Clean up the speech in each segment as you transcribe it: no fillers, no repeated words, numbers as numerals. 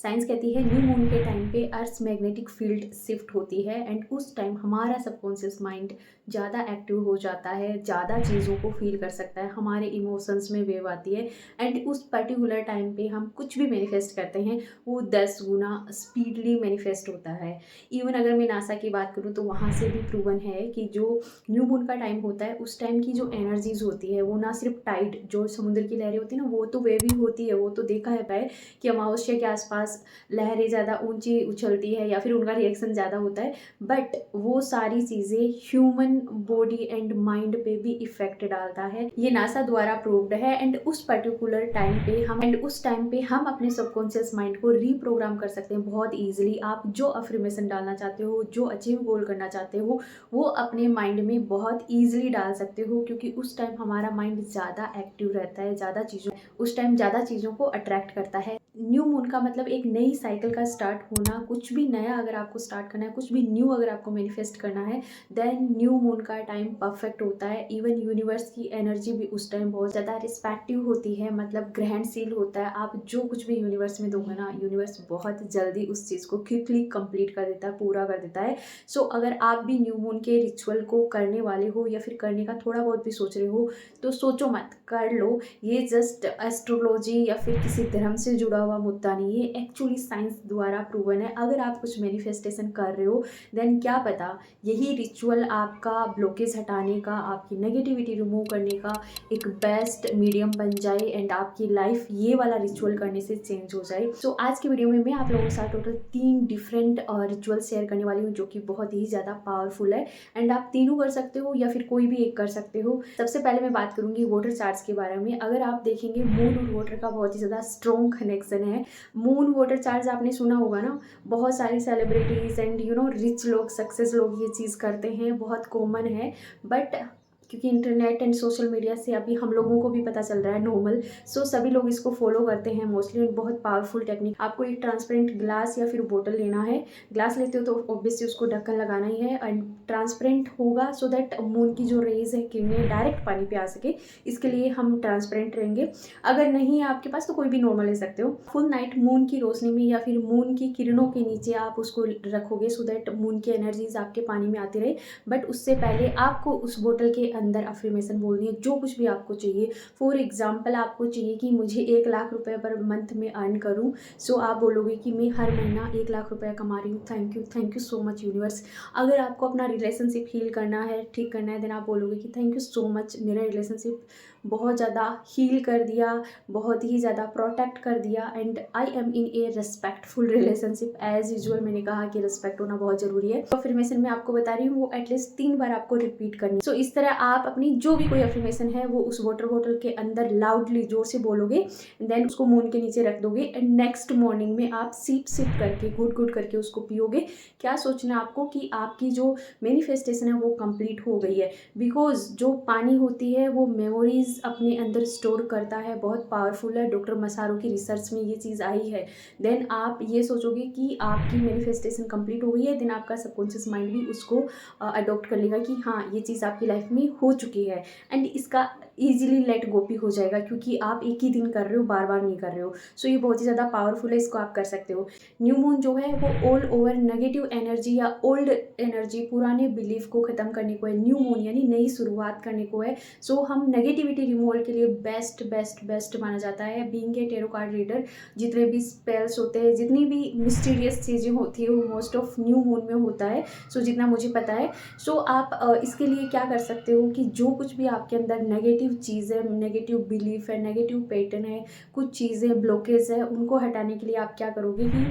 Science कहती है new moon के टाइम पे अर्थ मैग्नेटिक फील्ड शिफ्ट होती है एंड उस टाइम हमारा सबकॉन्शियस माइंड ज़्यादा एक्टिव हो जाता है, ज़्यादा चीज़ों को फील कर सकता है, हमारे इमोशंस में वेव आती है एंड उस पर्टिकुलर टाइम पे हम कुछ भी मैनिफेस्ट करते हैं वो 10 गुना स्पीडली मैनिफेस्ट होता है। इवन अगर मैं नासा की बात करूँ तो वहाँ से भी प्रूवन है कि जो न्यू मून का टाइम होता है उस टाइम की जो एनर्जीज होती है वो ना सिर्फ टाइड जो समुद्र की लहरें होती है ना वो तो वेवी होती है, वो तो देखा है कि अमावस्या के आसपास लहरें ज़्यादा ऊंची उछलती है या फिर उनका रिएक्शन ज़्यादा होता है, बट वो सारी चीज़ें ह्यूमन बॉडी एंड माइंड पे भी इफेक्ट डालता है। ये नासा द्वारा प्रूव्ड है एंड उस पर्टिकुलर टाइम पे हम अपने सबकॉन्शियस माइंड को रीप्रोग्राम कर सकते हैं बहुत ईजिली। आप जो अफर्मेशन डालना चाहते हो, जो अचीव गोल करना चाहते हो, वो अपने माइंड में बहुत ईजिली डाल सकते हो क्योंकि उस टाइम हमारा माइंड ज़्यादा एक्टिव रहता है, ज़्यादा चीज़ों को अट्रैक्ट करता है। न्यू मून का मतलब एक नई साइकिल का स्टार्ट होना। कुछ भी नया अगर आपको स्टार्ट करना है, कुछ भी न्यू अगर आपको मैनिफेस्ट करना है, देन न्यू मून का टाइम परफेक्ट होता है। इवन यूनिवर्स की एनर्जी भी उस टाइम बहुत ज़्यादा रिस्पेक्टिव होती है, मतलब ग्रहणशील होता है। आप जो कुछ भी यूनिवर्स में दोगे ना, यूनिवर्स बहुत जल्दी उस चीज़ को क्विकली कंप्लीट कर देता है, पूरा कर देता है। सो अगर आप भी न्यू मून के रिचुअल को करने वाले हो या फिर करने का थोड़ा बहुत भी सोच रहे हो तो सोचो मत, कर लो। ये जस्ट एस्ट्रोलॉजी या फिर किसी धर्म से जुड़ा हुआ मुद्दा नहीं है, एक्चुअली साइंस द्वारा प्रूवन है। अगर आप कुछ मैनिफेस्टेशन कर रहे हो देन क्या पता यही रिचुअल आपका ब्लॉकेज हटाने का, आपकी नेगेटिविटी रिमूव करने का एक बेस्ट मीडियम बन जाए एंड आपकी लाइफ ये वाला रिचुअल करने से चेंज हो जाए। सो आज की वीडियो में मैं आप लोगों के साथ टोटल 3 डिफरेंट रिचुअल शेयर करने वाली हूँ जो कि बहुत ही ज़्यादा पावरफुल है एंड आप तीनों कर सकते हो या फिर कोई भी एक कर सकते हो। सबसे पहले मैं बात करूंगी वाटर चार्ज के बारे में। अगर आप देखेंगे मून और वाटर का बहुत ही ज़्यादा स्ट्रॉन्ग कनेक्शन है। मून वाटर चार्ज आपने सुना होगा ना, बहुत सारी सेलिब्रिटीज़ एंड रिच लोग, सक्सेस लोग ये चीज़ करते हैं, बहुत कॉमन है। बट क्योंकि इंटरनेट एंड सोशल मीडिया से अभी हम लोगों को भी पता चल रहा है नॉर्मल, सो सभी लोग इसको फॉलो करते हैं मोस्टली। बहुत पावरफुल टेक्निक। आपको एक ट्रांसपेरेंट ग्लास या फिर बोतल लेना है। ग्लास लेते हो तो ऑब्वियसली उसको ढक्कन लगाना ही है एंड ट्रांसपेरेंट होगा सो दैट मून की जो रेज है किरणें डायरेक्ट पानी पे आ सके, इसके लिए हम ट्रांसपेरेंट रहेंगे। अगर नहीं है आपके पास तो कोई भी नॉर्मल ले सकते हो। फुल नाइट मून की रोशनी में या फिर मून की किरणों के नीचे आप उसको रखोगे सो दैट मून की एनर्जीज आपके पानी में आती रहे। बट उससे पहले आपको उस बोतल के अंदर अफर्मेशन बोलनी है, जो कुछ भी आपको चाहिए। फॉर एग्जाम्पल आपको चाहिए कि मुझे 1 लाख रुपए पर मंथ में अर्न करूं, सो आप बोलोगे कि मैं हर महीना 1 लाख रुपए कमा रही हूँ, thank you so much universe. अगर आपको अपना रिलेशनशिप हील करना है, ठीक करना है, देन आप बोलोगे कि थैंक यू सो मच, मेरा रिलेशनशिप बहुत ज़्यादा हील कर दिया, बहुत ही ज़्यादा प्रोटेक्ट कर दिया and I am in a respectful relationship. As usual मैंने कहा कि रिस्पेक्ट होना बहुत ज़रूरी है। तो अफर्मेशन मैं आपको बता रही हूँ वो एटलीस्ट 3 बार आपको रिपीट करनी है। सो इस तरह आप अपनी जो भी कोई अफर्मेशन है वो उस वाटर बॉटल के अंदर लाउडली जोर से बोलोगे, देन उसको मून के नीचे रख दोगे एंड नेक्स्ट मॉर्निंग में आप सिप करके, घुट करके उसको पियोगे। क्या सोचना आपको कि आपकी जो मैनिफेस्टेशन है वो कंप्लीट हो गई है। बिकॉज जो पानी होती है वो मेमोरीज अपने अंदर स्टोर करता है, बहुत पावरफुल है। डॉक्टर मसारो की रिसर्च में ये चीज़ आई है। देन आप ये सोचोगे कि आपकी मैनिफेस्टेशन कंप्लीट हो गई है, देन आपका सबकॉन्शियस माइंड भी उसको अडॉप्ट कर लेगा कि हाँ ये चीज़ आपकी लाइफ में हो चुकी है एंड इसका ईजिली लेट गो भी हो जाएगा क्योंकि आप एक ही दिन कर रहे हो, बार बार नहीं कर रहे हो। सो ये बहुत ही ज़्यादा पावरफुल है, इसको आप कर सकते हो। न्यू मून जो है वो ऑल ओवर नेगेटिव एनर्जी या ओल्ड एनर्जी, पुराने बिलीफ को ख़त्म करने को है। न्यू मून यानी नई शुरुआत करने को है। सो हम नेगेटिविटी रिमूवल के लिए बेस्ट माना जाता है। Being a tarot card reader, जितने भी स्पेल्स होते हैं, जितनी भी मिस्टीरियस चीज़ें होती है वो मोस्ट ऑफ न्यू मून में होता है। सो जितना मुझे पता है। सो आप इसके लिए क्या कर सकते हो कि जो कुछ भी आपके अंदर नेगेटिव चीज़ है, नेगेटिव बिलीफ है, नेगेटिव पैटर्न है, कुछ चीज़ें ब्लॉकेज है, उनको हटाने के लिए आप क्या करोगे कि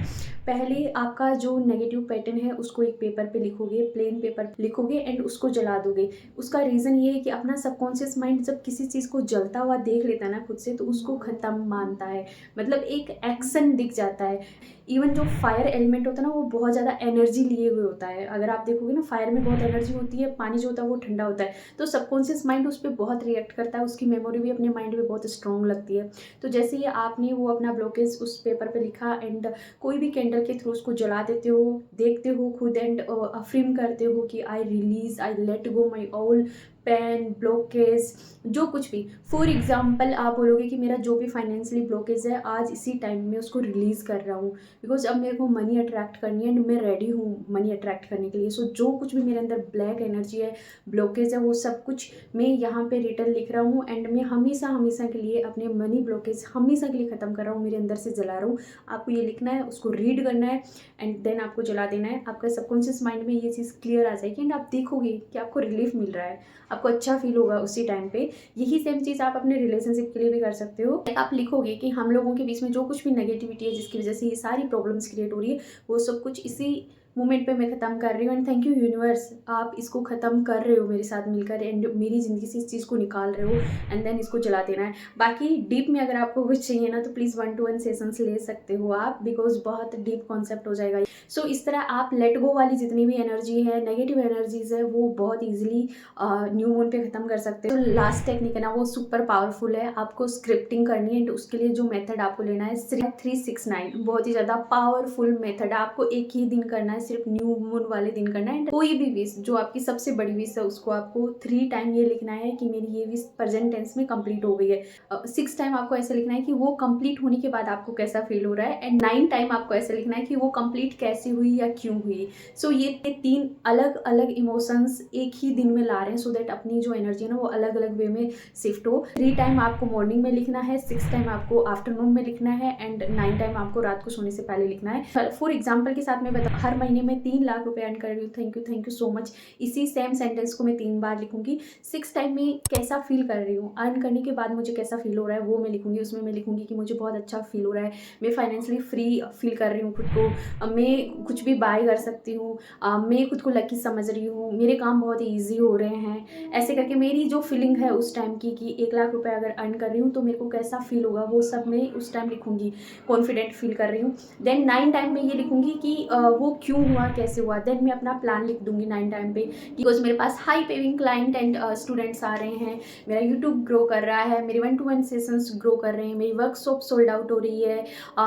पहले आपका जो नेगेटिव पैटर्न है उसको एक पेपर पे लिखोगे, प्लेन पेपर लिखोगे एंड उसको जला दोगे। उसका रीज़न ये है कि अपना सबकॉन्शियस माइंड जब किसी चीज़ को जलता हुआ देख लेता है ना खुद से, तो उसको ख़त्म मानता है, मतलब एक एक्शन दिख जाता है। इवन जो फायर एलिमेंट होता है ना वो बहुत ज़्यादा एनर्जी लिए हुए होता है। अगर आप देखोगे ना फायर में बहुत एनर्जी होती है, पानी जो होता है वो ठंडा होता है, तो सबकॉन्शियस माइंड उस पर बहुत रिएक्ट करता है, उसकी मेमोरी भी अपने माइंड में बहुत स्ट्रॉन्ग लगती है। तो जैसे ही आपने वो अपना ब्लॉकेज उस पेपर पे लिखा एंड कोई भी कैंडल के थ्रू उसको जला देते हो, देखते हो खुद एंड अफर्म करते हो कि I release, I let go my all pain, blockage, जो कुछ भी। फॉर एग्जाम्पल आप बोलोगे कि मेरा जो भी फाइनेंशियली ब्लॉकेज है आज इसी टाइम में उसको रिलीज़ कर रहा हूँ। बिकॉज अब मेरे को मनी अट्रैक्ट करनी है एंड मैं रेडी हूँ मनी अट्रैक्ट करने के लिए। सो जो कुछ भी मेरे अंदर ब्लैक एनर्जी है, ब्लॉकेज है, वो सब कुछ मैं यहाँ पे रिटर्न लिख रहा हूँ एंड मैं हमेशा हमेशा के लिए अपने मनी ब्लॉकेज हमेशा के लिए ख़त्म कर रहा हूँ, मेरे अंदर से जला रहा हूँ। आपको ये लिखना है, उसको रीड करना है एंड देन आपको जला देना है। आपका सबकॉन्शियस माइंड में ये चीज़ क्लियर आ जाएगी एंड आप देखोगे कि आपको रिलीफ मिल रहा है, आपको अच्छा फील होगा उसी टाइम पे। यही सेम चीज़ आप अपने रिलेशनशिप के लिए भी कर सकते हो। आप लिखोगे कि हम लोगों के बीच में जो कुछ भी नेगेटिविटी है जिसकी वजह से ये सारी प्रॉब्लम्स क्रिएट हो रही है, वो सब कुछ इसी मोमेंट पे मैं ख़त्म कर रही हूँ एंड थैंक यू यूनिवर्स, आप इसको ख़त्म कर रहे हो मेरे साथ मिलकर एंड मेरी ज़िंदगी से इस चीज़ को निकाल रहे हो एंड देन इसको जला देना है। बाकी डीप में अगर आपको कुछ चाहिए ना तो प्लीज़ 1-to-1 सेशंस ले सकते हो आप, बिकॉज बहुत डीप कॉन्सेप्ट हो जाएगा। सो इस तरह आप लेट गो वाली जितनी भी एनर्जी है, नेगेटिव एनर्जीज है, वो बहुत ईजिली न्यू मून पे ख़त्म कर सकते हो। तो लास्ट टेक्निक है ना, वो सुपर पावरफुल है। आपको स्क्रिप्टिंग करनी है एंड उसके लिए जो मेथड आपको लेना है 369, बहुत ही ज़्यादा पावरफुल मेथड है। आपको एक ही दिन करना है, सिर्फ न्यू मून वाले दिन करना है। कोई भी विश जो आपकी सबसे बड़ी विश है उसको आपको 3 टाइम ये लिखना है कि मेरी ये विश प्रेजेंट टेंस में कंप्लीट हो गई है। 6 टाइम आपको ऐसे लिखना है कि वो कंप्लीट होने के बाद आपको कैसा फील हो रहा है एंड 9 टाइम आपको ऐसे लिखना है कि वो कंप्लीट कैसी हुई या क्यों हुई। सो ये 3 अलग अलग इमोशंस एक ही दिन में ला रहे हैं सो दैट अपनी जो एनर्जी है ना वो अलग अलग वे में शिफ्ट हो। 3 टाइम आपको मॉर्निंग में लिखना है, 6 टाइम आपको आफ्टरनून में लिखना है एंड 9 टाइम आपको रात को सोने से पहले लिखना है। फॉर एग्जाम्पल के साथ मैं बता, हर महीने में 3 लाख रुपए अर्न कर रही हूँ, थैंक यू सो मच। इसी सेम सेंटेंस को मैं 3 बार लिखूंगी। 6 टाइम में कैसा फील कर रही हूँ, अर्न करने के बाद मुझे कैसा फील हो रहा है वो मैं लिखूंगी। उसमें मैं लिखूंगी कि मुझे बहुत अच्छा फील हो रहा है, मैं फाइनेंशियली फ्री फील कर रही हूँ खुद को, मैं कुछ भी बाय कर सकती हूँ, मैं खुद को लकी समझ रही हूँ, मेरे काम बहुत ईजी हो रहे हैं। ऐसे करके मेरी जो फीलिंग है उस टाइम की कि 1 लाख रुपए अगर अर्न कर रही हूँ तो मेरे को कैसा फील होगा, वो सब मैं उस टाइम लिखूंगी। कॉन्फिडेंट फील कर रही हूँ। देन 9 टाइम में ये लिखूंगी कि वो क्यों हुआ, कैसे हुआ। देन मैं अपना प्लान लिख दूंगी 9 टाइम पे, बिकॉज मेरे पास high paying client and students आ रहे हैं, मेरा यूट्यूब ग्रो कर रहा है, मेरे 1-to-1 सेशंस ग्रो कर रहे हैं, मेरी वर्कशॉप सोल्ड आउट हो रही है,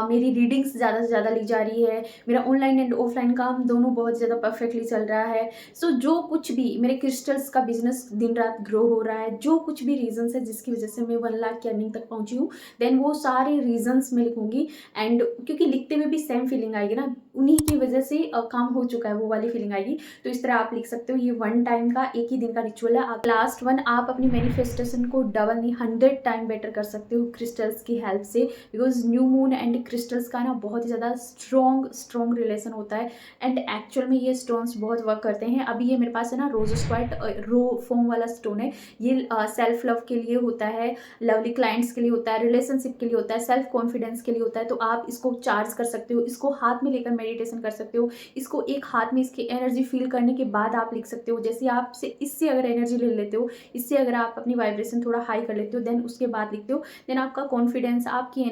मेरी रीडिंग्स ज़्यादा से ज़्यादा ली जा रही है, मेरा ऑनलाइन एंड ऑफलाइन काम दोनों बहुत ज़्यादा परफेक्टली चल रहा है। सो जो कुछ भी मेरे क्रिस्टल्स का बिजनेस दिन रात ग्रो हो रहा है, जो कुछ भी रीजंस है जिसकी वजह से मैं 1 लाख की अर्निंग तक पहुंची हूँ, देन वो सारे रीजंस मैं लिखूंगी। एंड क्योंकि लिखते हुए भी सेम फीलिंग आएगी ना, उन्हीं की वजह से काम हो चुका है वो वाली फीलिंग आएगी। तो इस तरह आप लिख सकते हो। ये 1 टाइम का एक ही दिन का रिचुअल है। लास्ट 1 आप अपनी मैनिफेस्टेशन को डबल नहीं 100 टाइम बेटर कर सकते हो क्रिस्टल्स की हेल्प से, because new moon and crystals का ना बहुत ही ज़्यादा स्ट्रॉन्ग रिलेशन होता है एंड एक्चुअल में ये स्टोन्स बहुत वर्क करते हैं। अभी ये मेरे पास है ना रोज स्क्वाट रो फोम वाला स्टोन है। ये सेल्फ लव के लिए होता है, लवली क्लाइंट्स के लिए होता है, रिलेशनशिप के लिए होता है, सेल्फ कॉन्फिडेंस के लिए होता है। तो आप इसको चार्ज कर सकते हो, इसको हाथ में लेकर मेडिटेशन कर सकते हो, इसको एक हाथ में इसकी एनर्जी फील करने के बाद आप लिख सकते हो। जैसे आपसे इससे अगर एनर्जी ले लेते हो, इससे अगर आप अपनी वाइब्रेशन थोड़ा हाई कर लेते हो, देन उसके बाद लिखते हो, देन आपका कॉन्फिडेंस, आपकी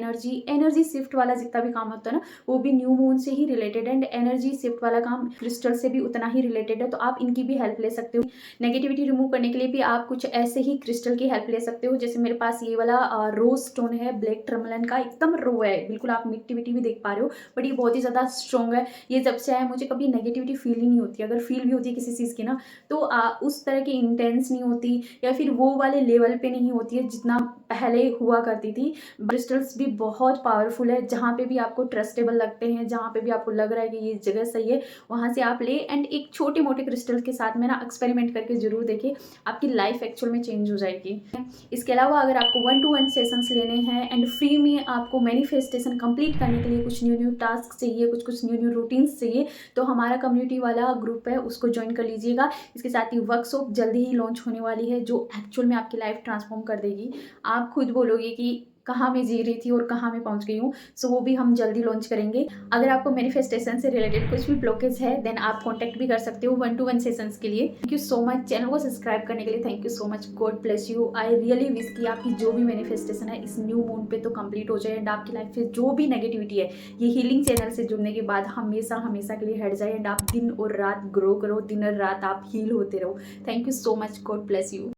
एनर्जी शिफ्ट वाला जितना भी काम होता है ना वो भी न्यू मून से ही रिलेटेड एंड एनर्जी शिफ्ट वाला काम क्रिस्टल से भी उतना ही रिलेटेड है। तो आप इनकी भी हेल्प ले सकते हो। नेगेटिविटी रिमूव करने के लिए भी आप कुछ ऐसे ही क्रिस्टल की हेल्प ले सकते हो। जैसे मेरे पास ये वाला रोज स्टोन है ब्लैक टर्मलन का, एकदम रो है बिल्कुल, आप मिट्टी भी देख पा रहे हो, बट ये बहुत ही ज़्यादा स्ट्रॉन्ग है। ये जब से आया मुझे कभी नेगेटिविटी फील ही नहीं होती। अगर फील भी होती है किसी चीज़ की ना तो उस तरह की इंटेंस नहीं होती या फिर वो वाले लेवल पे नहीं होती है जितना पहले हुआ करती थी। क्रिस्टल्स भी बहुत पावरफुल है। जहाँ पे भी आपको ट्रस्टेबल लगते हैं, जहाँ पे भी आपको लग रहा है कि ये जगह सही है, वहाँ से आप ले एंड एक छोटे मोटे क्रिस्टल के साथ में ना एक्सपेरिमेंट करके जरूर देखें, आपकी लाइफ एक्चुअल में चेंज हो जाएगी। इसके अलावा अगर आपको 1-to-1 सेशंस लेने हैं एंड फ्री में आपको मैनिफेस्टेशन कंप्लीट करने के लिए कुछ न्यू टास्क चाहिए, कुछ न्यू रूटीन्स चाहिए, तो हमारा कम्युनिटी वाला ग्रुप है उसको ज्वाइन कर लीजिएगा। इसके साथ ही वर्कशॉप जल्दी ही लॉन्च होने वाली है जो एक्चुअल में आपकी लाइफ ट्रांसफॉर्म कर देगी। आप खुद बोलोगे कि कहाँ मैं जी रही थी और कहाँ मैं पहुँच गई हूँ। सो वो भी हम जल्दी लॉन्च करेंगे। अगर आपको मैनिफेस्टेशन से रिलेटेड कुछ भी ब्लॉकेज है देन आप कॉन्टैक्ट भी कर सकते हो 1-to-1 सेशंस के लिए। Thank you so much channel को सब्सक्राइब करने के लिए, thank you so much, God bless you. I really wish कि आपकी जो भी मैनिफेस्टेशन है इस न्यू मून पे तो कंप्लीट हो जाए एंड आपकी लाइफ में जो भी नेगेटिविटी है ये हीलिंग चैनल से जुड़ने के बाद हमेशा के लिए हट जाए एंड आप दिन और रात ग्रो करो, दिन और रात आप हील होते रहो। Thank you so much, God bless you.